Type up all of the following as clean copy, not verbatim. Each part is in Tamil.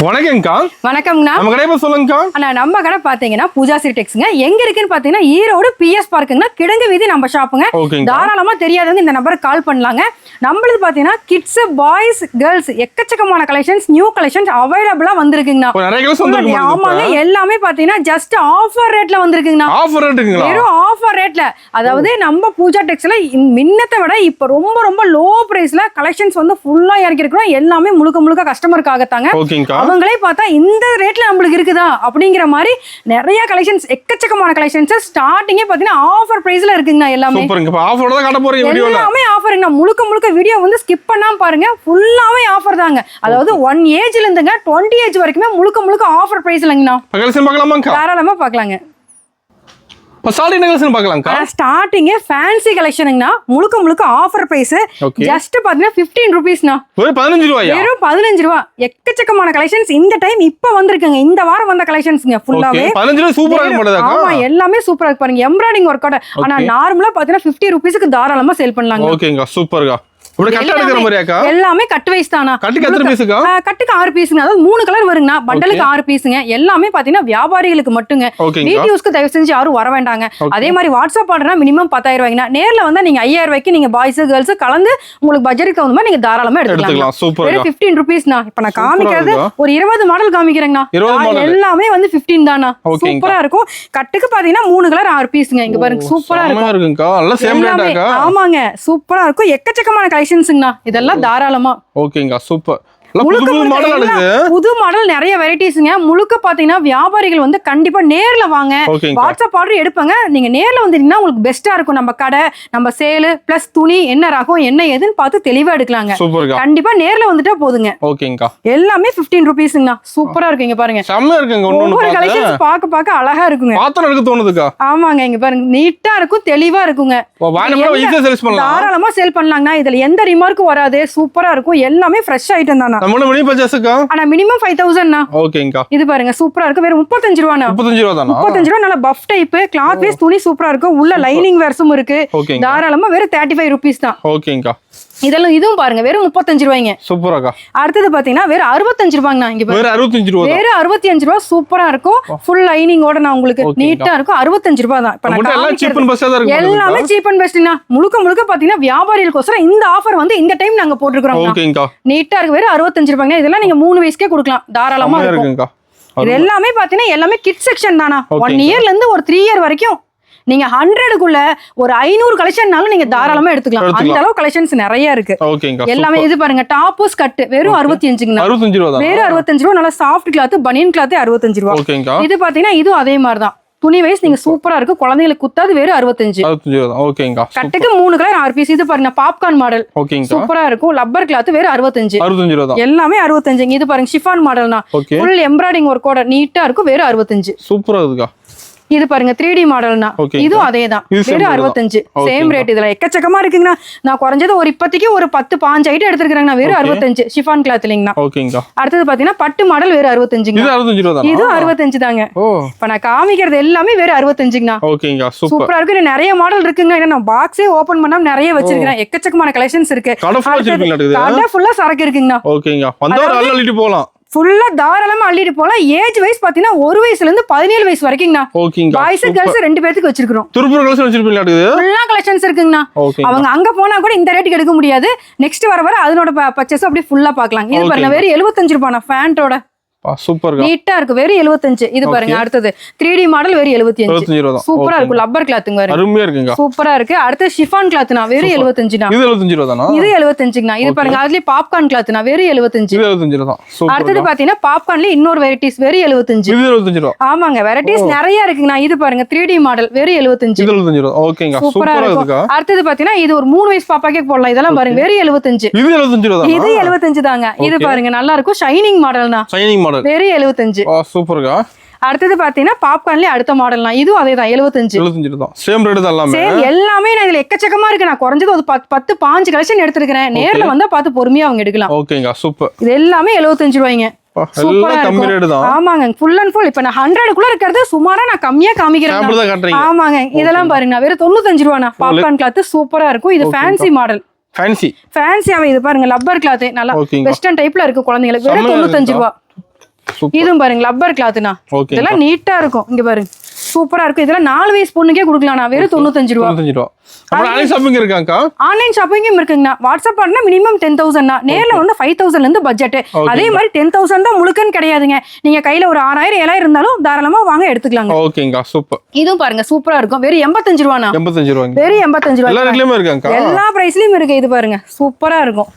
வணக்கம்க்கா. வணக்கம்ண்ணா. நம்ம கடை பேர் சொல்லுங்கக்கா. அண்ணா நம்ம கடை பாத்தீங்கன்னா பூஜா சிரிடெக்ஸ்ங்க. எங்க இருக்குன்னு பாத்தீங்கன்னா ஈரோடு PS பார்க்குங்க, கிடங்கு வீதி நம்ம ஷாப்புங்க. தாராளமா தெரியாதவங்க இந்த நம்பருக்கு கால் பண்ணலாங்க. நம்மளுக்கு பாத்தீங்கன்னா கிட்ஸ், பாய்ஸ், கேர்ள்ஸ் எக்கச்சக்கமான கலெக்ஷன்ஸ், நியூ கலெக்ஷன்ஸ் அவைலபிளா வந்திருக்குங்கண்ணா. ஆமாங்க, எல்லாமே பாத்தீங்கன்னா ஜஸ்ட் ஆஃபர் ரேட்ல வந்திருக்குங்கண்ணா. ஆஃபர் ரேட்டுங்களா? வெறும் ஆஃபர் ரேட்ல. அதாவது நம்ம பூஜா டெக்ஸ்ல மின்னத்தை விட இப்ப ரொம்ப ரொம்ப லோ பிரைஸ்ல கலெக்ஷன்ஸ் வந்து ஃபுல்லா இறக்கி இருக்கிறோம். எல்லாமே முழுக்க முழுக்க கஸ்டமருக்காகத்தாங்க. அவங்களே பார்த்தா இந்த ரேட்ல நம்மளுக்கு இருக்குதா அப்படிங்கிற மாதிரி நிறைய கலெக்ஷன்ஸ், எக்கச்சக்கமான கலெக்ஷன்ஸ் ஸ்டார்டிங்கே பாத்தீங்கன்னா ஆஃபர் பிரைஸ்ல இருக்குங்க. எல்லாமே ஆஃபரோட தான் காட்ட போறீங்க. எல்லாமே ஆஃபருங்க. முழுக்க முழுக்க வீடியோ வந்து ஸ்கிப் பண்ணாம பாருங்க. ஃபுல்லாவே ஆஃபர் தாங்க. அதாவது 1 ஏஜ்ல இருந்துங்க 20 ஏஜ் வரைக்குமே முழுக்க முழுக்க ஆஃபர் பிரைஸ்லங்கண்ணா. தாராளமா பார்க்கலாங்க. ஸ்டார்டிங்கே ஃபேன்சி கலெக்ஷனுங்கண்ணா. முழுக்க முழுக்க ஆஃபர் பிரைஸ். ஜஸ்ட் பாத்தீங்கன்னா 15 ரூபீஸ்ண்ணா. வெறும் 15 ரூபா. எக்கச்சக்கமான கலெக்ஷன்ஸ் இந்த டைம் இப்ப வந்திருக்குங்க. இந்த வாரம் வந்த கலெக்ஷன்ஸ்ங்க ஃபுல்லாவே. ஆமா, எல்லாமே சூப்பரா இருக்கு பாருங்க. Embroidering work out. ஆனா நார்மலா பாத்தீங்கன்னா 50 ரூபீஸ்க்கு தாராளமா சேல் பண்ணலாங்க. ஓகேங்க, சூப்பர்ங்க. எல்லாமே கட் வைஸ் தானா. கட்டுக்கு 6 பீஸ்ங்க. அதாவது 3 கலர் வருங்கண்ணா. பண்டலுக்கு 6 பீஸ்ங்க. எல்லாமே பாத்தீங்கன்னா வியாபாரிகளுக்கு மட்டுங்க. வீடியோஸ்க்கு தயவு செஞ்சு யாரும் வர வேண்டாங்க. அதே மாதிரி வாட்ஸ்அப் ஆர்டர்னா மினிமம் 10,000 ரூபாய்ங்கண்ணா. நேர்ல வந்தா நீங்க 5,000 ரூபாய்க்கு நீங்க பாய்ஸ் கேர்ள்ஸ் கலந்து உங்களுக்கு பட்ஜெட்டுக்கு தகுந்த மாதிரி நீங்க தாராளமா எடுத்துக்கலாம். 15 ரூபீஸ்னா. இப்ப நான் காமிக்கிறது ஒரு 20 மாடல் காமிக்கிறேங்கண்ணா. எல்லாமே வந்து 15 தானா. சூப்பரா இருக்கும். கட்டுக்கு பாத்தீங்கன்னா 3 கலர் 6 பீஸ்ங்க. இங்க பாருங்க, சூப்பரா இருக்கும். ஆமாங்க, சூப்பரா இருக்கும். எக்கச்சக்கமான கலெக்ஷன்ஸ்ங்கண்ணா. இதெல்லாம் தாராளமா. ஓகேங்க, சூப்பர். புது மாடல் நிறைய வெரைட்டிஸ்ங்க. முழுக்க பாத்தீங்கன்னா வியாபாரிகள் வந்து கண்டிப்பா நேர்ல வாங்க. வாட்ஸ்அப் ஆர்டர் எடுப்பாங்க. நீங்க நேர்ல வந்தீங்கன்னா உங்களுக்கு பெஸ்டா இருக்கும். நம்ம கடை, நம்ம சேல் பிளஸ் துணி என்ன ரகம் என்ன ஏதுன்னு பார்த்து தெளிவா எடுக்கலாங்க. கண்டிப்பா நேர்ல வந்துட்டா போதுங்க. எல்லாமே 15 ரூபீஸ்ங்கண்ணா. சூப்பரா இருக்கு. இங்க பாருங்க, ஒவ்வொரு கலெக்ஷன்ஸ் பார்க்க அழகா இருக்குங்க. ஆமாங்க, இங்க பாருங்க, நீட்டா இருக்கும், தெளிவா இருக்குங்க. தாராளமா சேல் பண்ணலாங்கண்ணா. இதுல எந்த ரிமார்க்கும் வராது. சூப்பரா இருக்கும். எல்லாமே ஃப்ரெஷ் ஐட்டம் தானா. மினிமம் 5,000. இது பாருங்க, சூப்பரா இருக்கு. வெறும் 35 ரூபானா. 35 ரூபா. நல்ல பஃப் டைப் கிளாத் வேஸ் துணி சூப்பரா இருக்கும். உள்ள லைனிங் வேர்ஸும் இருக்கு. தாராளமா வெறும் 35 ரூபீஸ் தான். இதெல்லாம் இதுவும் பாருங்க, வெறும் 35 ரூபாய்ங்க. சூப்பராக்கா. அடுத்தது பாத்தீங்கன்னா வெறும் 65 ரூபாங்கண்ணா. இங்க வெறும் 65 ரூபா. சூப்பரா இருக்கும். ஃபுல் லைனிங்கோட நான் உங்களுக்கு நீட்டா இருக்கும். 65 ரூபாய் தான். இப்ப எல்லாமே சீப் அண்ட் பெஸ்ட்னா. முழுக்க முழுக்க பாத்தீங்கன்னா வியாபாரிகளுக்கோசரம் இந்த ஆஃபர் வந்து இந்த டைம் நாங்க போட்டுருக்கோம். நீட்டா இருக்கு. வெறும் 65 ரூபாய்ங்க. இதெல்லாம் நீங்க 3 வயசுக்கே கொடுக்கலாம். தாராளமா இருக்கும். இது எல்லாமே பாத்தீங்கன்னா எல்லாமே கிட் செக்ஷன் தானா. 1 இயர்ல இருந்து ஒரு 3 இயர் வரைக்கும் நீங்க 100க்குள்ள ஒரு 500 கலெக்ஷன்னாலும் நீங்க தாராளமா எடுத்துக்கலாம். அந்த அளவு கலெக்ஷன்ஸ் நிறைய இருக்கு. எல்லாமே இது பாருங்க, டாப் ஸ்கர்ட் வெறும் 65ங்கண்ணா. வெறும் 65 ரூபா. நல்லா சாஃப்ட் கிளாத், பனியன் கிளாத் 65 ரூபா. இது பாத்தீங்கன்னா இதுவும் அதே மாதிரிதான். துணி வைஸ் நீங்க சூப்பரா இருக்கு. குழந்தைகளுக்கு குத்தாது. வெறும் 65. கட்டுக்கு 3 கலர் 6 பீஸ். இது பாருங்க, பாப்கார்ன் மாடல் சூப்பரா இருக்கும். லப்பர் கிளாத் வெறும் 65. எல்லாமே 65. இது பாருங்க, ஷிஃபான் மாடல்னா. ஃபுல் எம்ப்ராய்டிங் ஒர்க்கோட நீட்டா இருக்கும். வெறும் 65. சூப்பரா இருக்குக்கா. இது பாருங்க 3D மாடல்னா. இதுவும் அதேதான். வெறும் 65. Same rate. இதுல எக்கச்சக்கமா இருக்குங்கண்ணா. நான் குறைஞ்சது ஒரு இப்போதைக்கு ஒரு 10-15 ஐட்டம் எடுத்துருக்கேன். வெறும் 65. ஷிஃபான் கிளாத் இல்லைங்கண்ணா. அடுத்தது பாத்தீங்கன்னா பட்டு மாடல் வெறும் 65. இது 65 தாங்க. இப்ப நான் காமிக்கிறது எல்லாமே வெறும் 65ங்கண்ணா. சூப்பரா இருக்கு. நிறைய மாடல் இருக்குங்க. நான் பாக்ஸே ஓபன் பண்ணாம நிறைய வச்சிருக்கேன். எக்கச்சக்கமான கலெக்ஷன்ஸ் இருக்கு. கடை ஃபுல்லா சரக்கு இருக்குங்கண்ணா. ஃபுல்லா தாராளமா அள்ளிட்டு போலாம். ஏஜ் வைஸ் பாத்தீங்கன்னா 1 வயசுல இருந்து 17 வயசு வரைக்கும்ண்ணா. பாய்ஸ் கேர்ள்ஸ் 2 பேருக்கு வச்சிருக்கோம். ஃபுல்லா கலெக்ஷன்ஸ் இருக்குங்கண்ணா. அவங்க அங்க போனா கூட இந்த ரேட்டுக்கு எடுக்க முடியாது. நெக்ஸ்ட் வர அதனோட பர்ச்சேஸ் அப்படியே ஃபுல்லா பாக்கலாம். இது பாருங்க, வெறும் 75 ரூபாய். ஃபேண்டோட நீட்டா இருக்கு. வெறும் 75. இது பாருங்க, அடுத்தது 3D மாடல் வெறும் 75. சூப்பரா இருக்கும். லப்பர் கிளாத்துங்க. சூப்பரா இருக்கு. அடுத்து ஷிஃபான் கிளாத்னா வெறும் 75. இது 75ங்கண்ணா. இது பாருங்க, அதுலயே பாப்கார்ன் கிளாத்னா வெறும் 75. அடுத்தது பாத்தீங்கன்னா பாப்கார்ன்ல இன்னொரு வெரைட்டிஸ் வெறும் 75. ஆமாங்க, வெரைட்டிஸ் நிறைய இருக்குங்கண்ணா. இது பாருங்க 3D மாடல் வெறும் 75. சூப்பரா இருக்கும். அடுத்தது பாத்தீங்கன்னா இது ஒரு 3 வயசு பாப்பாக்கே போடலாம். இதெல்லாம் பாருங்க வெறும் 75. இது 75 தாங்க. இது பாருங்க, நல்லா இருக்கும். ஷைனிங் மாடல்னா. வெறும் 75. சூப்பர்ங்க. அடுத்தது பாத்தீங்கன்னா பாப்கார்ன்லயே அடுத்த மாடல்னா. இதுவும் அதேதான் 75. சேம் ரேட் தான். எல்லாமே நான் இதுல எக்கச்சக்கமா இருக்கு. நான் குறைஞ்சது ஒரு 10-15 கலெக்ஷன் எடுத்துருக்கேன். நேர்ல வந்தா பார்த்து பொறுமையா அவங்க எடுக்கலாம். இது எல்லாமே 75 ரூபாய்ங்க. ஆமாங்க, ஃபுல் அண்ட் ஃபுல். இப்ப நான் 100க்குள்ள இருக்கிறது சுமாரா நான் கம்மியா காமிக்கிறேன். ஆமாங்க, இதெல்லாம் பாருங்க வெறும் 95 ரூபாய். பாப்கார்ன் கிளாத் சூப்பரா இருக்கும். இது ஃபேன்சி மாடல். ஃபேன்சியாவே இது பாருங்க, லப்பர் கிளாத் நல்லா வெஸ்டர்ன் டைப்ல இருக்கு. குழந்தைங்களுக்கு வெறும் 95 ரூபாய். இதுவும் பாருங்க லப்பர் கிளாத்னா ஓகே இதெல்லாம் நீட்டா இருக்கும் இங்க பாருங்க சூப்பரா இருக்கும் இதெல்லாம் 4 வயசு பொண்ணுக்கே கொடுக்கலாம்னா வெறும் 95 ரூபா 95 ரூபா அப்புறம் ஆன்லைன் ஷாப்பிங் இருக்காங்கா ஆன்லைன் ஷாப்பிங்கும் இருக்குங்கண்ணா வாட்ஸ்அப் பண்ணா மினிமம் 10,000 நேர்ல வந்து 5,000 இருந்து பட்ஜெட் அதே மாதிரி 10,000 தான் முழுக்கன்னு கிடையாதுங்க நீங்க கையில ஒரு 6,000 7,000 இருந்தாலும் தாராளமா வாங்க எடுத்துக்கலாங்க ஓகேங்கா சூப்பர் இதுவும் பாருங்க சூப்பரா இருக்கும் வெறும் 85 ரூபாண்ணா 85 ரூபாங்க வெறும் 85 ரூபா எல்லா ரேட்லயுமே இருக்காங்கா எல்லா பிரைஸ்லயும் இருக்கு இது பாருங்க சூப்பரா இருக்கும்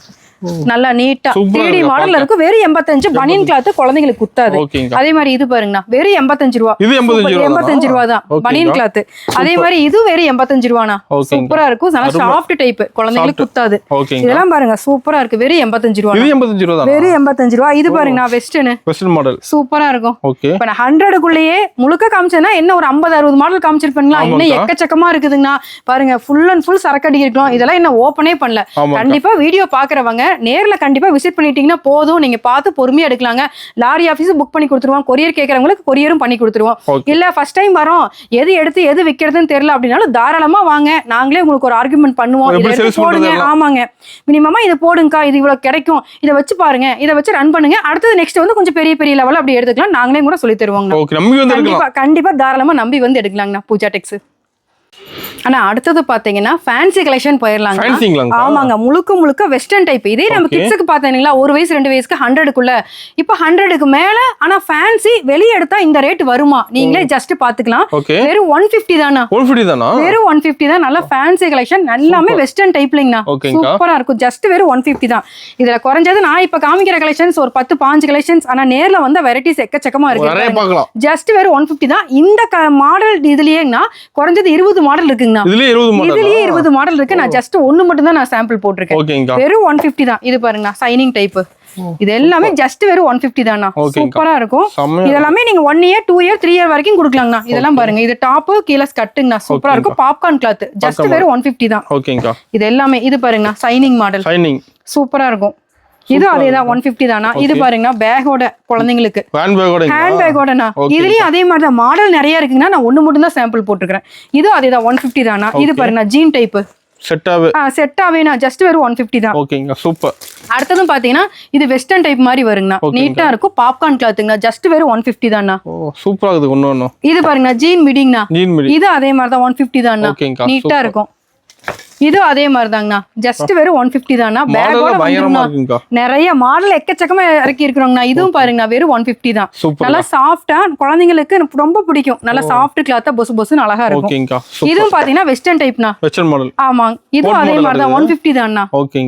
நல்லா நீட்டா 3D மாடல்ல இருக்கு வெறும் 85 பனியன் கிளாத் குழந்தைகளுக்கு குத்தாது அதே மாதிரி இது பாருங்கண்ணா வெறும் 85 ரூபா இது 85 ரூபா தான் பனியன் கிளாத் அதே மாதிரி இது வெறும் 85 ரூபானா சூப்பரா இருக்கும் நல்லா சாஃப்ட் டைப் குழந்தைகளுக்கு குத்தாது இதெல்லாம் பாருங்க சூப்பரா இருக்கு வெறும் 85 ரூபா இது 85 ரூபா தான் வெறும் 85 ரூபா இது பாருங்கண்ணா வெஸ்டர்ன் மாடல் சூப்பரா இருக்கும் ஓகே இப்ப நான் 100 குள்ளேயே முழுக்க காமிச்சேன்னா என்ன ஒரு 50-60 மாடல் காமிச்சிருப்பீங்களா இன்னும் எக்கச்சக்கமா இருக்குதுங்கண்ணா பாருங்க ஃபுல் அண்ட் ஃபுல் சரக்கடி இருக்கலாம் இதெல்லாம் என்ன ஓபனே பண்ணல கண்டிப்பா வீடியோ பாக்குறவங்க நேர்ல கண்டிப்பா விசிட் பண்ணிட்டீங்கன்னா போதும் நீங்க பார்த்து பொறுமையா எடுக்கலாங்க லாரி ஆபீஸ் புக் பண்ணி கொடுத்துருவோம் கொரியர் கேட்கறவங்களுக்கு கொரியரும் பண்ணி கொடுத்துருவோம் இல்ல ஃபர்ஸ்ட் டைம் வரோம் எது எடுத்து எது விற்கிறதுன்னு தெரியல அப்படின்னாலும் தாராளமா வாங்க நாங்களே உங்களுக்கு ஒரு ஆர்குமெண்ட் பண்ணுவோம் இதை எடுத்து போடுங்க ஆமாங்க மினிமமா இதை போடுங்கக்கா இது இவ்வளவு கிடைக்கும் இதை வச்சு பாருங்க இதை வச்சு ரன் பண்ணுங்க அடுத்தது நெக்ஸ்ட் வந்து கொஞ்சம் பெரிய பெரிய லெவல் அப்படி எடுத்துக்கலாம் நாங்களே கூட சொல்லி தருவாங்க கண்டிப்பா தாராளமா நம்பி வந்து எடுக்கலாங்கண்ணா பூஜா டெக்ஸ் ஆனா அடுத்தது பாத்தீங்கன்னா ஃபேன்சி கலெக்ஷன் போயிடலாங்க ஆமாங்க முழுக்க வெஸ்டர்ன் டைப் இதே நம்ம கிட்ஸுக்கு பாத்தீங்களா 1 வயசு 2 வயசுக்கு 100க்குள்ள இப்ப 100க்கு மேல ஆனா ஃபேன்சி வெளிய எடுத்தா இந்த ரேட் வருமா நீங்களே ஜஸ்ட் பாத்துக்கலாம் வெறும் 150 தானா வெறும் 150 தான் நல்ல ஃபேன்சி கலெக்ஷன் எல்லாமே வெஸ்டர்ன் டைப்லங்கண்ணா சூப்பரா இருக்கும் ஜஸ்ட் வெறும் 150 தான் இதுல குறைஞ்சது நான் இப்ப காமிக்கிற கலெக்ஷன்ஸ் ஒரு 10-15 கலெக்ஷன்ஸ் ஆனா நேர்ல வந்த வெரைட்டிஸ் எக்கச்சக்கமா இருக்கு ஜஸ்ட் வெறும் 150 தான் இந்த மாடல் இதுலயேனா குறைஞ்சது 20 மாடல் இருக்குங்க இதுலயே 20 மாடல் இருக்கு நான் ஜஸ்ட் ஒன்னு மட்டும் தான் நான் சாம்பிள் போட்டுருக்கேன் வெறும் 150 தான் இது பாருங்க சைனிங் டைப் இது எல்லாமே ஜஸ்ட் வெறும் 150 தானா சூப்பரா இருக்கும் இதெல்லாமே நீங்க 1 இயர் 2 இயர் 3 இயர் வரைக்கும் கொடுக்கலாங்கண்ணா இதெல்லாம் பாருங்க இது டாப் கீழ ஸ்கர்ட்டுங்கண்ணா சூப்பரா இருக்கும் பாப்கார்ன் கிளாத் ஜஸ்ட் வெறும் 150 தான் இது எல்லாமே இது பாருங்க சைனிங் மாடல் சூப்பரா இருக்கும் இது அதேதான் 150 தானா இது பாருங்கன்னா பேக்கோட குழந்தைங்களுக்கு ஹேண்ட் பேக்கோடனா இதுலயும் அதே மாதிரி தான் மாடல் நிறைய இருக்குங்கன்னா நான் ஒண்ணு மட்டும் தான் சாம்பிள் போட்டுக்கிறேன் இது அதேதான் 150 தானா இது பாருங்க ஜீன் டைப் செட்டாவேனா ஜஸ்ட் வெறும் 150 தான் ஓகேங்க சூப்பர் அடுத்ததும் பாத்தீங்கன்னா இது வெஸ்டர்ன் டைப் மாதிரி வருங்கண்ணா நீட்டா இருக்கும் பாப்கார்ன் கிளாத்துங்கண்ணா ஜஸ்ட் வெறும் 150 தானா சூப்பரா இருக்குது ஒண்ணு இது பாருங்க ஜீன் மிடிங்கண்ணா இது அதே மாதிரி தான் 150 தானா நீட்டா இருக்கும் இது அதே மாதிரி தாங்கண்ணா ஜஸ்ட் வெறும் 150 தானா பேக்கோட நிறைய மாடல் எக்கச்சக்கமா இறக்கி இருக்கிறோங்கண்ணா இதுவும் பாருங்கண்ணா வெறும் 150 தான் நல்லா சாஃப்டா குழந்தைங்களுக்கு ரொம்ப பிடிக்கும் நல்லா சாஃப்ட் கிளாத்தா பொசு பொசுன்னு அழகா இருக்கும் இதுவும் பாத்தீங்கன்னா வெஸ்டர்ன் டைப்னா ஆமா இதுவும் அதே மாதிரி தான் 150 தான்ண்ணா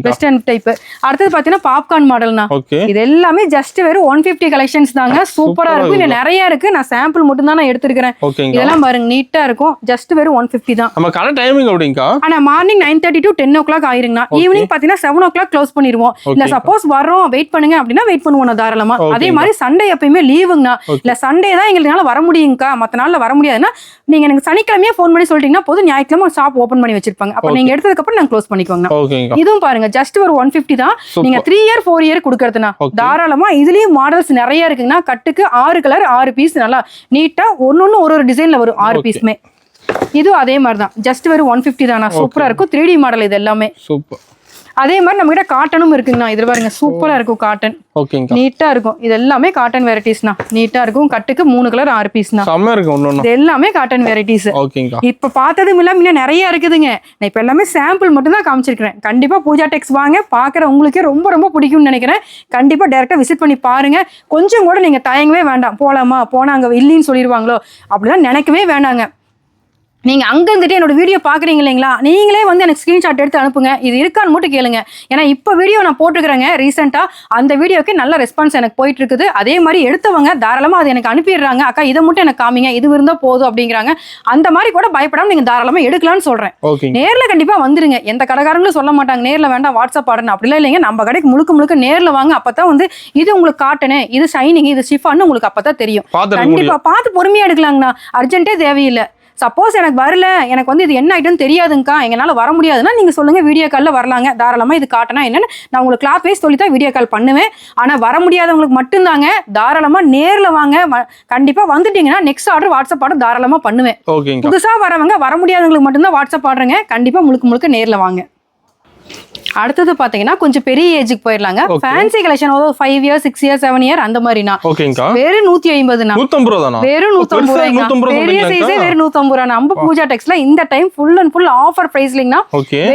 வெஸ்டர்ன் டைப் அடுத்தது பாத்தீங்கன்னா பாப்கார்ன் மாடல்னா இது எல்லாமே ஜஸ்ட் வெறும் 150 கலெக்ஷன்ஸ் தாங்க சூப்பரா இருக்கும் இன்னும் நிறைய இருக்கு நான் சாம்பிள் மட்டும் தான் நான் எடுத்திருக்கிறேன் இதெல்லாம் பாருங்க நீட்டா இருக்கும் ஜஸ்ட் வெறும் 150 தான் நம்ம கடை டைமிங் அப்படிங்கா ஆனா மார்னிங் 9:30 to 10 o'clock ஆயிருங்கண்ணா ஈவினிங் பாத்தீங்கன்னா 7 o'clock க்ளோஸ் பண்ணிடுவோம் இல்ல சப்போஸ் வரோம் வெயிட் பண்ணுங்க அப்படின்னா வெயிட் பண்ணுவோம் தாராளமா அதே மாதிரி சண்டே எப்பயுமே லீவுங்கண்ணா இல்ல சண்டே தான் எங்களால வர முடியுங்கக்கா மத்த நாள்ல வர முடியாதுன்னா நீங்க எனக்கு சனிக்கிழமையே ஃபோன் பண்ணி சொல்லிட்டீங்கன்னா போதும் ஞாயிற்றுக்கிழமை ஷாப் ஓபன் பண்ணி வச்சிருப்பாங்க அப்ப நீங்க எடுத்ததுக்கு அப்புறம் நாங்க க்ளோஸ் பண்ணிக்குவாங்க இதுவும் பாருங்க ஜஸ்ட் ஒரு 150 தான் நீங்க 3 இயர் 4 இயர் கொடுக்கறதுனா தாராளமா இதுலயும் மாடல்ஸ் நிறைய இருக்குங்கன்னா கட்டுக்கு 6 கலர் 6 பீஸ் நல்லா நீட்டா ஒன்னொன்னு ஒரு டிசைன்ல வரும் 6 பீஸ்மே இது அதே மாதிரி தான் ஜஸ்ட் வெறும் 150 தானா சூப்பரா இருக்கும் 3D மாடல் இது எல்லாமே சூப்பர் அதே மாதிரி நம்ம கிட்ட காட்டனும் இருக்குங்கண்ணா இது பாருங்க சூப்பரா இருக்கும் காட்டன் நீட்டா இருக்கும் இது எல்லாமே காட்டன் வெரைட்டிஸ்னா நீட்டா இருக்கும் கட்டுக்கு 3 கலர் 6 பீஸ்னா செம்ம இருக்கு ஒண்ணு இது எல்லாமே காட்டன் வெரைட்டிஸ் இப்ப பார்த்ததும் இல்லாம இன்னும் நிறைய இருக்குதுங்க நான் இப்ப எல்லாமே சாம்பிள் மட்டும் தான் காமிச்சிருக்கிறேன் கண்டிப்பா பூஜா டெக்ஸ் வாங்க பாக்குற உங்களுக்கே ரொம்ப ரொம்ப பிடிக்கும்னு நினைக்கிறேன் கண்டிப்பா டைரக்டா விசிட் பண்ணி பாருங்க கொஞ்சம் கூட நீங்க தயங்கவே வேண்டாம் போலாமா போனா அங்க இல்லைன்னு சொல்லிடுவாங்களோ அப்படிலாம் நினைக்கவே வேண்டாங்க நீங்க அங்க இருந்துட்டு என்னோட வீடியோ பாக்குறீங்க இல்லைங்களா நீங்களே வந்து எனக்கு ஸ்கிரீன்ஷாட் எடுத்து அனுப்புங்க இது இருக்கான்னு மட்டும் கேளுங்க ஏன்னா இப்ப வீடியோ நான் போட்டுக்கிறேங்க ரீசெண்டா அந்த வீடியோக்கு நல்ல ரெஸ்பான்ஸ் எனக்கு போயிட்டு இருக்குது அதே மாதிரி எடுத்தவங்க தாராளமா அது எனக்கு அனுப்பிடுறாங்க அக்கா இதை மட்டும் எனக்கு காமிங்க இது இருந்தா போதும் அப்படிங்கிறாங்க அந்த மாதிரி கூட பயப்படாம நீங்க தாராளமா எடுக்கலாம்னு சொல்றேன் நேர்ல கண்டிப்பா வந்துருங்க எந்த கடைக்காரங்களும் சொல்ல மாட்டாங்க நேர்ல வேண்டாம் வாட்ஸ்அப் ஆடுன்னு அப்படிலாம் இல்லைங்க நம்ம கடைக்கு முழுக்க நேர்ல வாங்க அப்பதான் வந்து இது உங்களுக்கு காட்டனு இது ஷைனிங் இது ஷிஃபான்னு உங்களுக்கு அப்பதான் தெரியும் கண்டிப்பா பார்த்து பொறுமையா எடுக்கலாங்கண்ணா அர்ஜென்ட்டே தேவையில்லை சப்போஸ் எனக்கு வரல எனக்கு வந்து இது என்ன ஐட்டம் தெரியாதுங்கக்கா எங்களால வர முடியாதுன்னா நீங்க சொல்லுங்க வீடியோ கால்ல வரலாங்க தாராளமா இது காட்டனா என்னன்னு நான் உங்களுக்கு கிளாத் வைஸ் சொல்லி தான் வீடியோ கால் பண்ணுவேன் ஆனா வர முடியாதவங்களுக்கு மட்டும்தாங்க தாராளமா நேர்ல வாங்க கண்டிப்பா வந்துட்டீங்கன்னா நெக்ஸ்ட் ஆர்டர் வாட்ஸ்அப் ஆர்டர் தாராளமா பண்ணுவேன் புதுசா வரவங்க வர முடியாதவங்களுக்கு மட்டும்தான் வாட்ஸ்அப் ஆடுறேங்க கண்டிப்பா முழுக்க நேர்ல வாங்க அடுத்தது பாத்தீங்கன்னா கொஞ்சம் பெரிய ஏஜுக்கு போயிடலாங்க. Fancy collection 5 years 6 years 7 year அந்த மாதிரினா ஓகேங்கா வெறும் 150 150 ரூபாய் தானா? வெறும் 150 ரூபாய். பெரிய சைஸே வெறும் 150 ரூபாய். நம்ம பூஜா டெக்ஸ்ல இந்த time full and full offer பிரைஸ்லிங்கனா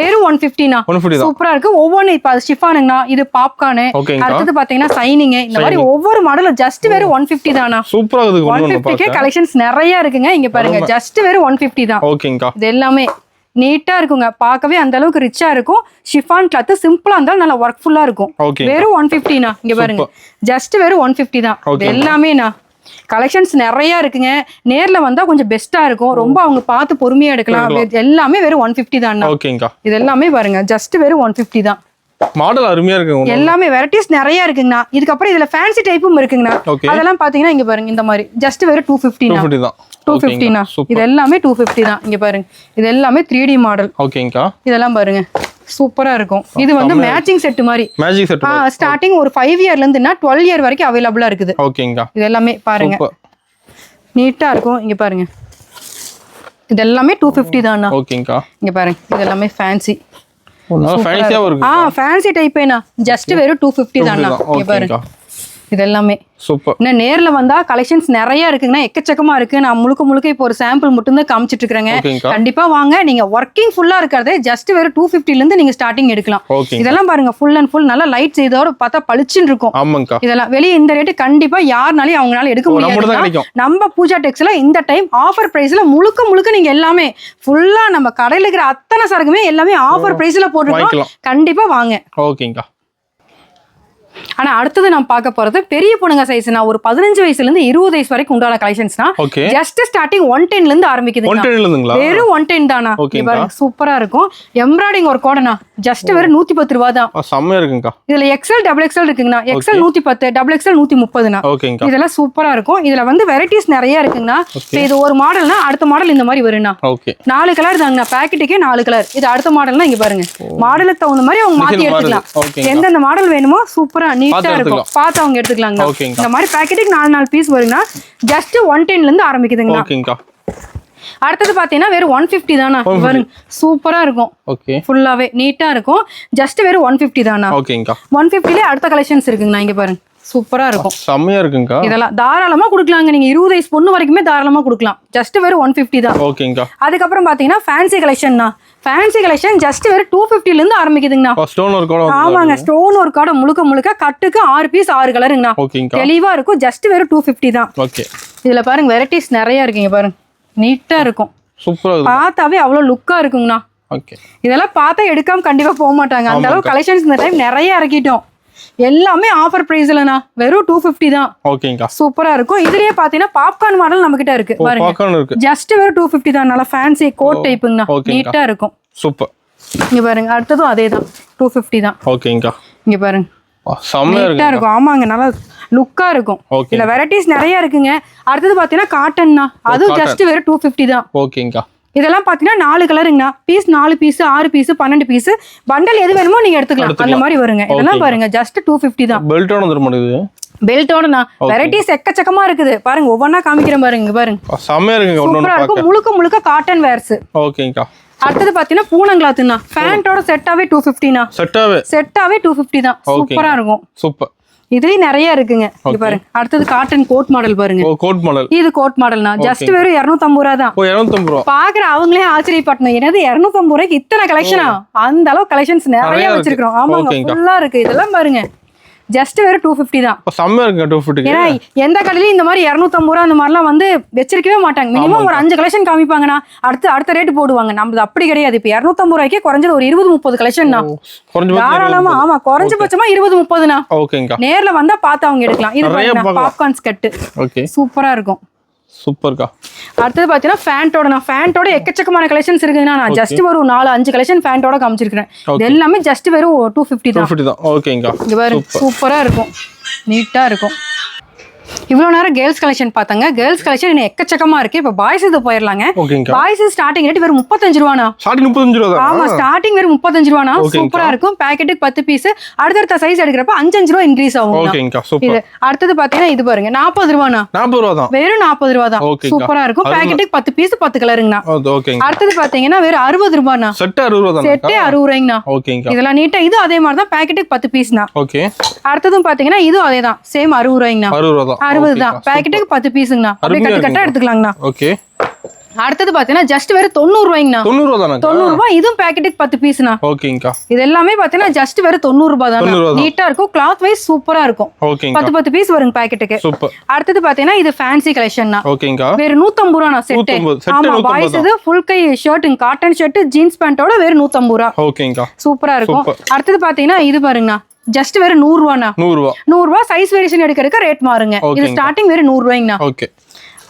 வெறும் 150 னா சூப்பரா இருக்கு. ஒவ்வொரு இப்ப ஷிஃபானுங்கனா இது பாப்கார்ன், அடுத்து பாத்தீங்கன்னா சைனிங், இந்த மாதிரி ஒவ்வொரு மாடலும் ஜஸ்ட் வெறும் 150 தானா. சூப்பரா இருக்கு. 150 கே கலெக்ஷன்ஸ் நிறைய இருக்குங்க. இங்க பாருங்க ஜஸ்ட் வெறும் 150 தான். ஓகேங்கா இது எல்லாமே நீட்டா இருக்குங்க. பார்க்கவே அந்த அளவுக்கு ரிச்சா இருக்கும். ஷிஃபான் கிளாத் சிம்பிளா இருந்தாலும் நல்லா ஒர்க்ஃபுல்லா இருக்கும். வெறும் 150 னா. இங்க பாருங்க ஜஸ்ட் வெறும் 150 தான். இது எல்லாமே கலெக்ஷன்ஸ் நிறைய இருக்குங்க. நேர்ல வந்தா கொஞ்சம் பெஸ்டா இருக்கும். ரொம்ப அவங்க பார்த்து பொறுமையா எடுக்கலாம். எல்லாமே வெறும் 150 தான். ஓகேங்கா இது எல்லாமே பாருங்க ஜஸ்ட் வெறும் 150 தான். மாடல் அருமையா இருக்குங்க. எல்லாமே வெரைட்டிஸ் நிறைய இருக்குங்கண்ணா. இதுக்கு அப்புறம் இதுல ஃபேன்சி டைப்பும் இருக்குங்கண்ணா. அதெல்லாம் பாத்தீங்கன்னா இங்க பாருங்க இந்த மாதிரி ஜஸ்ட் வெறும் 250 தான். 250 னா. இது எல்லாமே 250 தான். இங்க பாருங்க இது எல்லாமே 3D மாடல். ஓகேங்கா இதெல்லாம் பாருங்க சூப்பரா இருக்கும். இது வந்து மேட்சிங் செட் மாதிரி. மேட்சிங் செட் ஸ்டார்டிங் ஒரு 5 இயர்ல இருந்துனா 12 இயர் வரைக்கும் அவைலபிளா இருக்குது. ஓகேங்கா இது எல்லாமே பாருங்க நீட்டா இருக்கும். இங்க பாருங்க இது எல்லாமே 250 தானா. ஓகேங்கா இங்க பாருங்க இது எல்லாமே ஃபேன்சி. ஃபேன்சியா இருக்கு. ஃபேன்சி டைப்பேனா ஜஸ்ட் வெறும் 250 தானா. இங்க பாருங்க இது எல்லாமே சூப்பர். இன்னும் நேர்ல வந்தா கலெக்ஷன்ஸ் நிறைய இருக்குங்கன்னா எக்கச்சக்கமா இருக்கு. நான் முழுக்க இப்போ ஒரு சாம்பிள் மட்டும் தான் காமிச்சிட்டு இருக்கேங்க. கண்டிப்பா வாங்க. நீங்க ஒர்க்கிங் ஃபுல்லா இருக்கிறதே ஜஸ்ட் வெறும் 250 ல இருந்து நீங்க ஸ்டார்டிங் எடுக்கலாம். இதெல்லாம் பாருங்க ஃபுல் அண்ட் ஃபுல் நல்லா லைட் செய்தோட பார்த்தா பளிச்சுன்னு இருக்கும். இதெல்லாம் வெளியே இந்த ரேட்டு கண்டிப்பா யாருனாலையும் அவங்களால எடுக்க முடியாது. நம்ம பூஜா டெக்ஸ்ல இந்த டைம் ஆஃபர் பிரைஸ்ல முழுக்க நீங்க எல்லாமே ஃபுல்லா நம்ம கடையில இருக்கிற அத்தனை சரக்குமே எல்லாமே ஆஃபர் பிரைஸ்ல போட்டுருக்கோம். கண்டிப்பா வாங்க. ஓகேங்கா. ஆனா அடுத்தது நான் பார்க்க போறது பெரிய பொண்ணுங்க சைஸ்னா ஒரு 15 வயசுல இருந்து 20 வயசு வரைக்கும் உண்டான கலெக்ஷன்ஸ்னா ஜஸ்ட் ஸ்டார்டிங் 110 ல இருந்து ஆரம்பிக்குது. வெறும் 110 தானா. பாருங்க சூப்பரா இருக்கும். எம்ப்ராய்டிங் ஒரு கோடனா ஜஸ்ட் வெறும் 110 ரூபாய் தான். செம்மயா இருக்குங்க. இதுல XL XXL இருக்குங்கண்ணா. XL 110, XXL 130னா. இதெல்லாம் சூப்பரா இருக்கும். இதுல வந்து வெரைட்டிஸ் நிறைய இருக்குங்கண்ணா. இது ஒரு மாடல்னா அடுத்த மாடல் இந்த மாதிரி வரும்னா. 4 கலர் தாங்கண்ணா. பாக்கெட்டுக்கே 4 கலர். இது அடுத்த மாடல்னா இங்க பாருங்க மாடலுக்கு தகுந்த மாதிரி அவங்க மாத்தி எடுத்துக்கலாம். எந்தெந்த மாடல் வேணுமோ சூப்பரா நீட்டா இருக்கும். பார்த்து அவங்க எடுத்துக்கலாங்க. இந்த மாதிரி பாக்கெட்டுக்கு 4 பீஸ் வருங்கண்ணா. ஜஸ்ட் 110 ல இருந்து ஆரம்பிக்குதுங்கண்ணா. அடுத்தது பாத்தீங்கன்னா வெறும் 150 தானா. பாருங்க சூப்பரா இருக்கும். ஃபுல்லாவே நீட்டா இருக்கும். ஜஸ்ட் வெறும் 150 தானா. 150ல அடுத்த கலெக்ஷன்ஸ் இருக்குங்கண்ணா. இங்க பாருங்க சூப்பரா இருக்கும். செம்மையா இருக்குங்க. இதெல்லாம் தாராளமா கொடுக்கலாங்க. நீங்க 20 வயசு பொண்ணு வரைக்குமே தாராளமா கொடுக்கலாம். ஜஸ்ட் வெறும் 150 தான். ஓகேங்க. அதுக்கப்புறம் பாத்தீங்கன்னா ஃபேன்சி கலெக்ஷன்னா. ஃபேன்சி கலெக்ஷன் ஜஸ்ட் வெறும் 250 ல இருந்து ஆரம்பிக்குதுங்கண்ணா. ஸ்டோன் ஒர்க் கூட. ஆமாங்க ஸ்டோன் ஒர்க் கூட முழுக்க கட்டுக்கு 6 பீஸ் 6 கலருங்கண்ணா. தெளிவா இருக்கும். ஜஸ்ட் வெறும் 250 தான். ஓகே. இதுல பாருங்க வெரைட்டிஸ் நிறைய இருக்குங்க. பாருங்க நீட்டா இருக்கும். சூப்பரா இருக்கு. பார்த்தாவே அவ்வளவு லுக்கா இருக்குங்கண்ணா. ஓகே. இதெல்லாம் பார்த்தா எடுக்காம கண்டிப்பா போக மாட்டாங்க. அந்த அளவுக்கு கலெக்ஷன்ஸ் இந்த டைம் நிறைய இறக்கிட்டோம். எல்லாமே ஆஃபர் பிரைஸ்லனா வெறும் 250 தான். ஓகேங்கா. சூப்பரா இருக்கும். இதுலயே பாத்தீங்கன்னா பாப்கார்ன் மாடல் நம்ம கிட்ட இருக்கு. பாருங்க ஜஸ்ட் வெறும் 250 தான். நல்லா ஃபேன்சி கோட் டைப்புங்கண்ணா. நீட்டா இருக்கும். சூப்பர். இங்க பாருங்க அடுத்ததும் அதேதான் 250 தான். ஓகேங்கா. இங்க பாருங்க நீட்டா இருக்கும். ஆமாங்க நல்லா லுக்கா இருக்கும். இதுல வெரைட்டிஸ் நிறைய இருக்குங்க. அடுத்தது பாத்தீங்கன்னா காட்டன்னா அதுவும் ஜஸ்ட் வெறும் 250 தான். ஓகேங்கா. இதெல்லாம் பாத்தீங்கன்னா 4 கலருங்கண்ணா. Piece 4 piece 6 piece 12 piece bundle எது வேணுமோ நீங்க எடுத்துக்கலாம். அந்த மாதிரி வருங்க. இதெல்லாம் பாருங்க ஜஸ்ட் 250 தான். பெல்ட்டோட வந்துருமாடுது. பெல்ட்டோடனா வெரைட்டிஸ் எக்கச்சக்கமா இருக்குது. பாருங்க ஒவ்வொன்னா காமிக்கிறேன் பாருங்க. பாருங்க செமையா இருக்குங்க. சூப்பரா இருக்கும். முழுக்க காட்டன் வேர்ஸ். ஓகேங்கா. அடுத்தது பாத்தீங்கன்னா பூனங்கிளாத்துனா ஃபேண்டோட செட்டாவே 250னா. செட்டாவே 250 தான். சூப்பரா இருக்கும். சூப்பர். இதுலயும் நிறைய இருக்குங்க. இங்க பாருங்க அடுத்தது காட்டன் கோட் மாடல் பாருங்க. Code model. இது கோட் மாடல்னா ஜஸ்ட் வெறும் 250 ரூபாய் தான். 250 ரூபாய். பாக்குற அவங்களே ஆச்சரியப்பட்டணும். என்னது 250 ரூபாய்க்கு இத்தனை கலெக்ஷனா? அந்த அளவு கலெக்ஷன்ஸ் நிறைய வச்சிருக்கோம். ஆமாங்க ஃபுல்லா இருக்கு. இதெல்லாம் பாருங்க ஜஸ்ட் வெறும் 250 தான். செம்மயா இருக்கு 250. ஏன்னா எந்த கடையிலயும் இந்த மாதிரி 250 ரூபாய் அந்த மாதிரிலாம் வந்து வச்சிருக்கவே மாட்டாங்க. மினிமம் ஒரு 5 கலெக்ஷன் காமிப்பாங்கண்ணா. அடுத்த ரேட் போடுவாங்க. நம்மளது அப்படி கிடையாது. இப்ப 250 ரூபாய்க்கே குறைஞ்சது ஒரு 20-30 கலெக்ஷன் தான். தாராளமா. ஆமா குறைஞ்சபட்சமா 20-30னா. ஓகேங்க. நேர்ல வந்தா பார்த்து அவங்க எடுக்கலாம். இது பாப்கார்ன் ஸ்கட். ஓகே சூப்பரா இருக்கும். சூப்பர்க்கா. அடுத்தது பாத்தீங்கன்னா ஃபேண்டோட எக்கச்சக்கமான கலெக்ஷன்ஸ் இருக்குதுன்னா நான் ஜஸ்ட் ஒரு 4-5 கலெக்ஷன் ஃபேண்டோட காமிச்சிருக்கேன். இது எல்லாமே ஜஸ்ட் வெறும் 250 தான். 250 தான். ஓகேங்கா. இது பாரு சூப்பரா இருக்கும். நீட்டா இருக்கும். இவ்வளவு நேரம் கேர்ள்ஸ் கலெக்ஷன் பார்த்தாங்க. கேர்ள்ஸ் கலெக்ஷன் இன்னும் எக்கச்சக்கமா இருக்கு. இப்ப பாய்ஸ் இது போயிடலாங்க. ஓகேங்கா. பாய்ஸ் ஸ்டார்டிங் ரேட் வெறும் 35 ரூபானா. ஸ்டார்டிங் 35 ரூபா. ஆமா, ஸ்டார்டிங் வெறும் 35 ரூபானா. சூப்பரா இருக்கும். பாக்கெட்டுக்கு 10 பீஸ். அடுத்த சைஸ் எடுக்கிறப்ப 5 ரூபா இன்க்ரீஸ் ஆகும். ஓகேங்கா, சூப்பர். இது அடுத்து பாத்தீங்கன்னா இது பாருங்க 40 ரூபானா. 40 ரூபா தான். வெறும் 40 ரூபா தான். சூப்பரா இருக்கும். பாக்கெட்டுக்கு 10 பீஸ் 10 கலருங்கண்ணா. ஓகேங்க. அடுத்து பாத்தீங்கன்னா வெறும் 60 ரூபானா. செட் 60 ரூபா தான். செட் 60 ரூபாய்ங்கண்ணா. ஓகேங்க. இதெல்லாம் நீட்டா இது அதே மாதிரி தான். பாக்கெட்டுக்கு 10 பீஸ்னா. ஓகே. அடுத்ததும் பாத்தீங்கன்னா இது அதே தான். சேம் 60 ரூபாய்ங்கண்ணா. 60 ரூபா தான். 60 தான். பாக்கெட்டுக்கு 10 பீஸ்ங்கண்ணா. அப்படியே கட்டு கட்டா எடுத்துக்கலாங்கண்ணா. ஓகே. அடுத்தது பாத்தீங்கன்னா ஜஸ்ட் வெறும் 90 ரூபாய்ங்கண்ணா. 90 ரூபா தானே. 90 ரூபாய். இதுவும் பாக்கெட்டுக்கு 10 பீஸ்னா. ஓகேங்கா. இது எல்லாமே பாத்தீங்கன்னா ஜஸ்ட் வெறும் 90 ரூபாய் தான். நீட்டா இருக்கும். கிளாத் வைஸ் சூப்பரா இருக்கும். ஓகேங்கா. 10 பீஸ் வருங்க பாக்கெட்டுக்கு. சூப்பர். அடுத்தது பாத்தீங்கன்னா இது ஃபேன்சி கலெக்ஷன்னா. ஓகேங்கா. வெறும் 150 ரூபாய் செட். ஆமா, பாய்ஸ் இது ஃபுல் கை ஷர்ட், காட்டன் ஷர்ட், ஜீன்ஸ் பேண்டோட வெறும் 150 ரூபாய். ஓகேங்கா. சூப்பரா இருக்கும். அடுத்தது பாத்தீங்கன்னா இது பாருங்கண்ணா, ஜஸ்ட் வெறும் 100 ரூபாய்னா. 100 ரூபா. 100 ரூபாய். சைஸ் வேரியேஷன் எடுக்கிறதுக்கு ரேட் மாறுங்க. இது ஸ்டார்டிங் வெறும் 100 ரூபாய்ங்கண்ணா. ஓகே.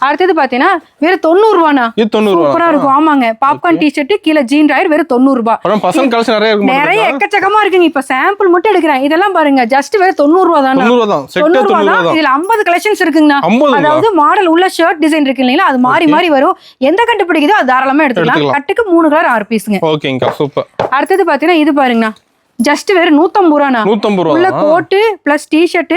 அடுத்தது பாத்தீங்கன்னா வெறும் 90 ரூபாய்னா. இது 90 ரூபா. சூப்பரா இருக்கும். ஆமாங்க, பாப்கார்ன் டி-ஷர்ட் கீழ ஜீன் ராயர் வெறும் 90 ரூபாய். அப்புறம் பசங்க கலெக்ஷன் நிறைய இருக்கு. நிறைய எக்கச்சக்கமா இருக்குங்க. இப்ப சாம்பிள் மட்டும் எடுக்கிறேன். இதெல்லாம் பாருங்க ஜஸ்ட் வெறும் 90 ரூபாய் தான். 90 ரூபா தான். செட் 90 90 ரூபாய் ரூபா தான். தான். இதுல 50 கலெக்ஷன்ஸ் இருக்குங்கண்ணா. அதாவது மாடல் உள்ள ஷர்ட் டிசைன் இருக்கு இல்லீங்களா, அது மாறி மாறி வரும். எந்த கட்டு பிடிக்குதோ அது தாராளமா எடுத்துக்கலாம். கட்டுக்கு 3 கலர் 6 பீஸ்ங்க. ஓகேங்கா, சூப்பர். அடுத்தது பாத்தீங்கன்னா இது பாருங்கண்ணா, ஜஸ்ட் வெறும் 150 ரூபாய்னா. 150 ரூபா. உள்ள coat plus T-shirt,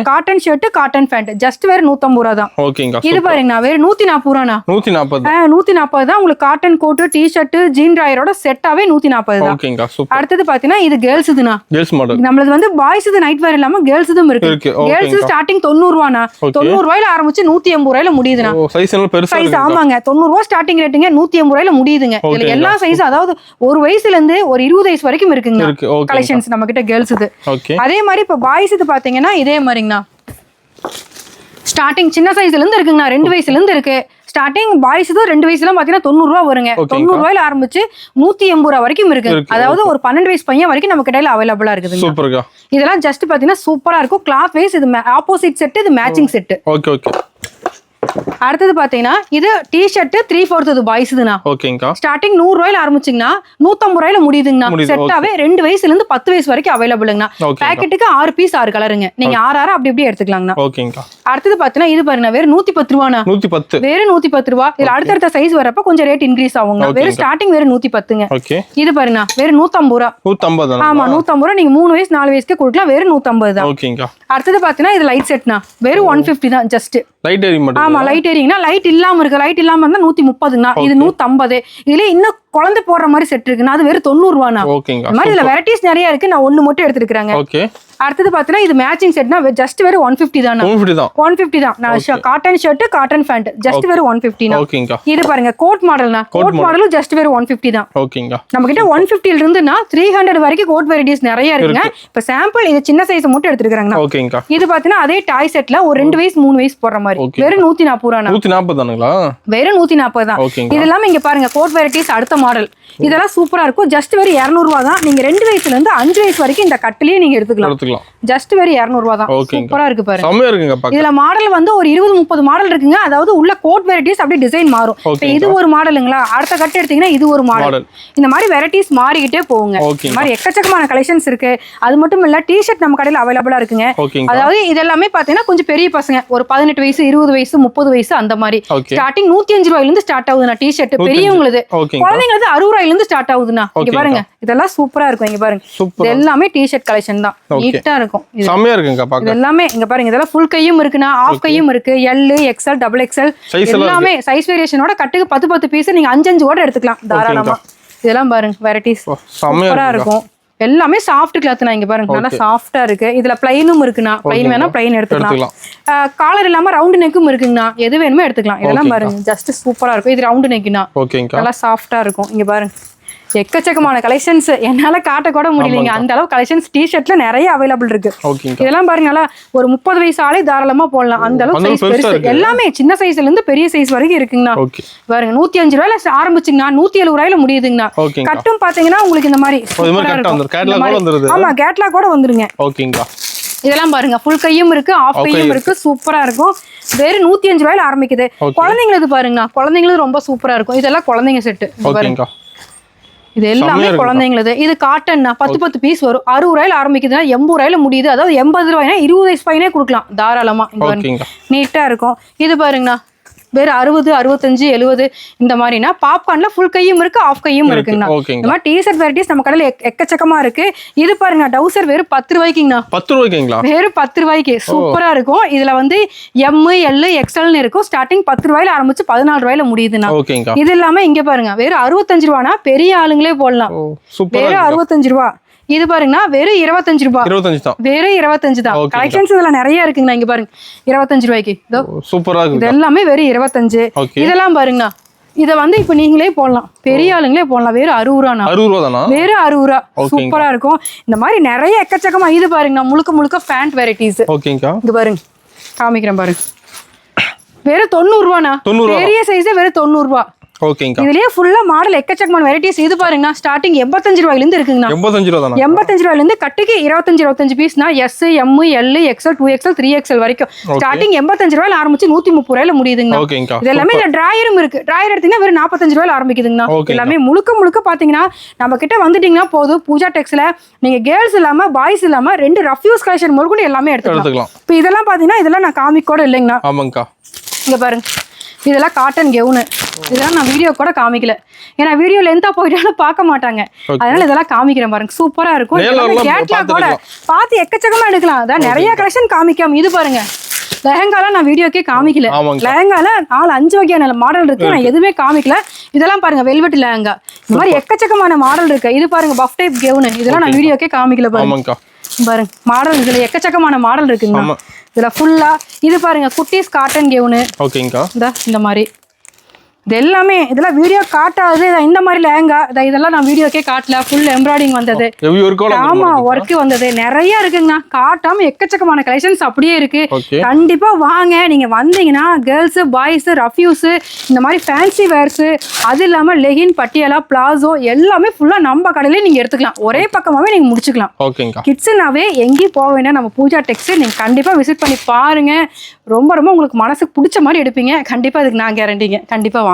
cotton shirt, cotton pant, just வெறும் 150 ரூபாய் தான். ஓகேங்கா. இது பாருங்கண்ணா வெறும் 140 ரூபாய்னா. 140. 140 தான். உங்களுக்கு காட்டன் கோட், டி-ஷர்ட், ஜீன் ராயரோட செட்டாவே 140 தான். ஓகேங்கா, சூப்பர். அடுத்தது பாத்தீங்கன்னா இது கேர்ள்ஸ் இதுனா. Girls model. நம்மளது வந்து பாய்ஸ் இது நைட் வேர் இல்லாம கேர்ள்ஸ் இதும் இருக்கு. Girls starting 90 ரூபாய்னா. 90 ரூபாயில ஆரம்பிச்சு 180 ரூபாயில முடியுதுனா. சைஸ் எல்லாம் பெருசா இருக்கு. ஆமாங்க, 90 ரூபாய் ஸ்டார்டிங் ரேட்டுங்க. 180 ரூபாயில முடியுதுங்க. இதுல எல்லா சைஸ், அதாவது ஒரு வயசுல இருந்து ஒரு 20 வயசு வரைக்கும் இருக்குங்க கலெக்ஷன்ஸ் நம்ம கிட்ட கேர்ள்ஸ் இது. அதே மாதிரி இப்ப பாய்ஸ் இது பாத்தீங்கன்னா இதே மாதிரிங்கண்ணா, ஸ்டார்டிங் சின்ன சைஸ்ல இருந்து இருக்குங்கண்ணா. 2 வயசுல இருந்து இருக்கு. ஸ்டார்டிங் பாய்ஸ் தான் 2 வயசுல பாத்தீங்கன்னா 90 ரூபாய் வருங்க. 90 ரூபாயில ஆரம்பிச்சு 180 ரூபாய் வரைக்கும் இருக்கு. அதாவது ஒரு 12 வயசு பையன் வரைக்கும் நம்ம கிட்ட அவைலபிளா இருக்குது. சூப்பர்க்கா. இதெல்லாம் ஜஸ்ட் பாத்தீங்கன்னா சூப்பரா இருக்கும். கிளாத் வைஸ் இது ஆப்போசிட் செட், இது மேட்சிங் செட். Okay okay. அடுத்தது பாத்தீங்கன்னா இது டி-ஷர்ட் 3/4 இது பாய்ஸ் இதுனா. ஓகேங்கா. ஸ்டார்டிங் 100 ரூபாயில ஆரம்பிச்சீங்கன்னா 150 ரூபாயில முடியுதுங்கண்ணா. செட்டாவே 2 வயசுல இருந்து 10 வயசு வரைக்கும் அவைலபிள்ங்கண்ணா. பாக்கெட்டுக்கு 6 பீஸ் 6 கலருங்க. நீங்க 6 அப்படி இப்படி எடுத்துக்கலாங்கண்ணா. ஓகேங்கா. அடுத்தது பாத்தீங்கன்னா இது பாருங்க வெறும் 110 ரூபாய்னா. 110. வெறும் 110 ரூபாய். இதுல அடுத்த சைஸ் வரப்ப கொஞ்சம் ரேட் இன்க்ரீஸ் ஆகுங்க. வெறும் ஸ்டார்டிங் வெறும் 110ங்க. ஓகே. இது பாருங்க வெறும் 150 ரூபாய். 150. ஆமா, 150 ரூபாய். நீங்க 3 வயசு 4 வயசுக்கு கொடுக்கலாம். வெறும் 150 தான். ஓகேங்கா. அடுத்தது பாத்தீங்கன்னா இது லைட் செட்னா. வெறும் 150 தான் ஜஸ்ட். லைட் ஏரிங் மட்டும். ஆமா, லைட் ஏரிங்னா. லைட் இல்லாம இருக்கு. லைட் இல்லாம இருந்தா 130ங்கண்ணா. இது 150. இதுல இன்னும் குழந்தை போடுற மாதிரி செட் இருக்குன்னா அது வெறும் 90 ரூபாய்னா. ஓகேங்க. இந்த மாதிரி இதுல வெரைட்டிஸ் நிறைய இருக்கு. நான் ஒன்னு மட்டும் எடுத்துருக்காங்க. ஓகே. அடுத்தது பாத்தீங்கன்னா இது மேட்சிங் செட்னா ஜஸ்ட் வெறும் 150 தான். 150 தான். 150 தான். நான் cotton shirt, cotton pant, just வெறும் 150 தான். ஓகேங்கா. இது பாருங்க கோட் மாடல்னா. கோட் மாடலும் ஜஸ்ட் வெறும் 150 தான். ஓகேங்கா. நம்ம கிட்ட 150ல இருந்துனா 300 வரைக்கும் கோட் வெரைட்டிஸ் நிறைய இருக்குங்க. இப்ப சாம்பிள் இது சின்ன சைஸ் மட்டும் எடுத்துருக்காங்க. ஓகேங்கா. இது பாத்தீங்கன்னா அதே டாய் செட்ல ஒரு 2 வயசு 3 வயசு போடுற மாதிரி வெறும் 140 ரூபாய்னா. 140 தானுங்களா? வெறும் 140 தான். இது எல்லாமே இங்க பாருங்க கோட் வெரைட்டிஸ் அடுத்த மாடல். இதெல்லாம் சூப்பரா இருக்கும். ஜஸ்ட் வெறும் 200 ரூபாய் தான். நீங்க 2 வயசுல இருந்து 5 வயசு வரைக்கும் இந்த கட்டிலேயே நீங்க எடுத்துக்கலாம். ஜஸ்ட் வெறும் 200 ரூபாய் தான். சூப்பரா இருக்கு பாருங்க. செமையா இருக்குங்க பாக்க. இதுல மாடல் வந்து ஒரு 20-30 மாடல் இருக்குங்க. அதாவது உள்ள கோட் வெரைட்டிஸ் அப்படியே டிசைன் மாறும். இப்போ இது ஒரு மாடலுங்களா, அடுத்த கட்டு எடுத்தீங்கன்னா இது ஒரு மாடல். இந்த மாதிரி வெரைட்டிஸ் மாறிக்கிட்டே போகுங்க. இந்த மாதிரி எக்கச்சக்கமான கலெக்ஷன்ஸ் இருக்கு. அது மட்டும் இல்ல டி-ஷர்ட் நம்ம கடையில அவைலபிளா இருக்குங்க. அதாவது இது எல்லாமே பாத்தீங்கன்னா கொஞ்சம் பெரிய பசங்க ஒரு 18 வயசு 20 வயசு 30 வயசு அந்த மாதிரி. ஸ்டார்டிங் 105 ரூபாயில இருந்து ஸ்டார்ட் ஆகுதுண்ணா. டி-ஷர்ட் பெரியவங்களுக்கு, குழந்தைங்களுக்கு 60 ரூபாயில இருந்து ஸ்டார்ட் ஆகுதுண்ணா. இங்க பாருங்க இதெல்லாம் சூப்பரா இருக்கும். இங்க பாருங்க இது எல்லாமே டி-ஷர்ட் கலெக்ஷன் தான். நீட்டா இருக்கும். செமையா இருக்குங்க பாக்க. இது எல்லாமே இங்க பாருங்க இதெல்லாம் ஃபுல் கையும் இருக்குண்ணா. ஆஃப் கையும் இருக்கு. L, XL, XXL எல்லாமே சைஸ் வேரியேஷனோட கட்டுக்கு 10 பீஸ் நீங்க 5 ஓட எடுத்துக்கலாம் தாராளமா. இதெல்லாம் பாருங்க வெரைட்டிஸ் சூப்பரா இருக்கும். எல்லாமே சாஃப்ட் கிளாத்னா. இங்க பாருங்க நல்லா சாஃப்டா இருக்கு. இதுல பிளைனும் இருக்குண்ணா. பிளைன் வேணா பிளைன் எடுத்துக்கலாம். காலர் இல்லாம ரவுண்ட் நெக்கும் இருக்குங்கண்ணா. எது வேணுமோ எடுத்துக்கலாம். இதெல்லாம் பாருங்க ஜஸ்ட் சூப்பரா இருக்கும். இது ரவுண்ட் நெக்குண்ணா. நல்லா சாஃப்டா இருக்கும். இங்க பாருங்க எக்கச்சக்கமான கலெக்ஷன்ஸ் என்னால காட்ட கூட முடியலங்க. அந்த அளவு கலெக்ஷன்ஸ் டி-ஷர்ட்ல நிறைய அவைலபிள் இருக்கு. இதெல்லாம் பாருங்க நல்லா ஒரு 30 வயசு ஆளே தாராளமா போடலாம். அந்த அளவு சைஸ் பெருசு. எல்லாமே சின்ன சைஸ்ல இருந்து பெரிய சைஸ் வரைக்கும் இருக்குங்கண்ணா. பாருங்க 105 ரூபாயில ஆரம்பிச்சுங்கண்ணா. 170 ரூபாயில முடியுதுங்கண்ணா. கட்டும் பாத்தீங்கன்னா உங்களுக்கு இந்த மாதிரி ஆமா கேட்லாக் கூட வந்துருங்க. இதெல்லாம் பாருங்க ஃபுல் கையும் இருக்கு, ஆஃப் கையும் இருக்கு. சூப்பரா இருக்கும். வெறும் 105 ரூபாயில ஆரம்பிக்குது. குழந்தைங்களுக்கு பாருங்கண்ணா. குழந்தைங்களுக்கு ரொம்ப சூப்பரா இருக்கும். இதெல்லாம் குழந்தைங்க செட்டு பாருங்க. இது எல்லாமே குழந்தைங்களது. இது காட்டன்னா 10 பீஸ் வரும். 60 ரூபாயில ஆரம்பிக்குதுன்னா 80 ரூபாயில முடியுது. அதாவது 80 ரூபாய்னா 20 வயசு பையனே கொடுக்கலாம் தாராளமா. நீட்டா இருக்கும். இது பாருங்கண்ணா வேற 60, 65, 70 இந்த மாதிரினா பாப்கார்ன்ல ஃபுல் கையும் இருக்கு, ஆஃப் கையும் இருக்குங்கண்ணா. இந்த மாதிரி டீஷர்ட் வெரைட்டிஸ் நம்ம கடையில எக்கச்சக்கமா இருக்கு. இது பாருங்க டவுசர் வெறும் 10 ரூபாய்க்குங்கண்ணா. 10 ரூபாய்க்குங்களா? வெறும் 10 ரூபாய்க்கு சூப்பரா இருக்கும். இதுல வந்து M, L, XL இருக்கும். ஸ்டார்டிங் 10 ரூபாயில ஆரம்பிச்சு 14 ரூபாயில முடியுதுண்ணா. இது இல்லாம இங்க பாருங்க வெறும் 65 ரூபானா பெரிய ஆளுங்களே போடலாம். வெறும் 65 ரூபா. இது பாருங்கன்னா வெறும் 25 ரூபாய். வெறும் 25 தான். கலெக்ஷன்ஸ் இதுல நிறைய இருக்குங்கண்ணா. இங்க பாருங்க 25 ரூபாய்க்கு சூப்பரா இருக்கு. இது எல்லாமே வெறும் 25. இதெல்லாம் பாருங்கண்ணா இத வந்து இப்ப நீங்களே போடலாம், பெரிய ஆளுங்களே போடலாம். வெறும் 60 ரூபாண்ணா. 60 ரூபா தானா? வெறும் 60 ரூபா. சூப்பரா இருக்கும். இந்த மாதிரி நிறைய எக்கச்சக்கமா. இது பாருங்கண்ணா முழுக்க பேண்ட் வெரைட்டிஸ். இங்க பாருங்க காமிக்கிறேன் பாருங்க. வெறும் 90 ரூபாண்ணா. பெரிய சைஸ் வெறும் 90 ரூபா. இதுலயே ஃபுல்லா மாடல் எக்கச்சக்கமான வெரைட்டிஸ். இது பாருங்க ஸ்டார்டிங் 85 ரூபாயில இருந்து இருக்குங்கண்ணா. 85 ரூபாயில இருந்து கட்டுக்கு 25 பீஸ்னா S, M, L, XL, 2XL, 3XL வரைக்கும் ஸ்டார்டிங் 85 ரூபாயில ஆரம்பிச்சு 130 ரூபாயில முடியுதுங்கண்ணா. இது எல்லாமே இந்த டிராயரும் இருக்கு. டிராயர் எடுத்தீங்கன்னா வெறும் 45 ரூபாயில ஆரம்பிக்குதுங்கண்ணா. எல்லாமே முழுக்க பாத்தீங்கன்னா நம்ம கிட்ட வந்துட்டீங்கன்னா போதும். பூஜா டெக்ஸ்ல நீங்க கேர்ள்ஸ் இல்லாம பாய்ஸ் இல்லாம 2 ரஃப்யூஸ் கலெக்ஷன் முதற்கொண்டு எல்லாமே எடுத்துக்கலாம். இப்போ இதெல்லாம் பாத்தீங்கன்னா இதெல்லாம் நான் காமிக்க கூட இல்லைங்கண்ணா. இங்க பாருங்க இதெல்லாம் காட்டன் கெவுனு. இதெல்லாம் நான் வீடியோ கூட காமிக்கல, ஏன்னா வீடியோ லென்த்தா போயிட்டாலும் பார்க்க மாட்டாங்க. அதனால இதெல்லாம் காமிக்கிறேன் பாருங்க. சூப்பரா இருக்கும். கேட்லாம் கூட பார்த்து எக்கச்சக்கமா எடுக்கலாம். அதான் நிறைய கலெக்ஷன் காமிக்காம. இது பாருங்க லெஹங்காலாம் நான் வீடியோக்கே காமிக்கல. லெஹங்கால 4-5 வகையான மாடல் இருக்கு, நான் எதுவுமே காமிக்கல. இதெல்லாம் பாருங்க வெல்வெட் லெஹங்கா. இந்த மாதிரி எக்கச்சக்கமான மாடல் இருக்கு. இது பாருங்க பஃப் டைப் கெவுனு. இதெல்லாம் நான் வீடியோக்கே காமிக்கல பாருங்க. பாருங்க மாடல் இதுல எக்கச்சக்கமான மாடல் இருக்குங்க இதுல ஃபுல்லா. இது பாருங்க குட்டீஸ் காட்டன் கெவுனு. இந்த மாதிரி இது எல்லாமே இதெல்லாம் வீடியோ காட்டாது. இந்த மாதிரி லேங்கா இதெல்லாம் நான் வீடியோக்கே காட்டல. ஃபுல் எம்ப்ராய்டிங் வந்தது. ஆமா ஒர்க் வந்தது நிறைய இருக்குங்கண்ணா. காட்டாம எக்கச்சக்கமான கலெக்ஷன்ஸ் அப்படியே இருக்கு. கண்டிப்பா வாங்க. நீங்க வந்தீங்கன்னா கேர்ள்ஸ் பாய்ஸ் ரஃப்யூஸ் இந்த மாதிரி ஃபேன்சி வேர்ஸ், அது இல்லாம லெகின் பட்டியாலா பிளாசோ எல்லாமே ஃபுல்லா நம்ம கடையில நீங்க எடுத்துக்கலாம். ஒரே பக்கமாவே நீங்க முடிச்சுக்கலாம். கிட்ஸ்னாவே எங்கேயும் போக வேண்டாம். நம்ம பூஜா டெக்ஸ் நீங்க கண்டிப்பா விசிட் பண்ணி பாருங்க. ரொம்ப உங்களுக்கு மனசுக்கு பிடிச்ச மாதிரி எடுப்பீங்க. கண்டிப்பா இதுக்கு நான் கேரண்டிங்க. கண்டிப்பா வாங்க.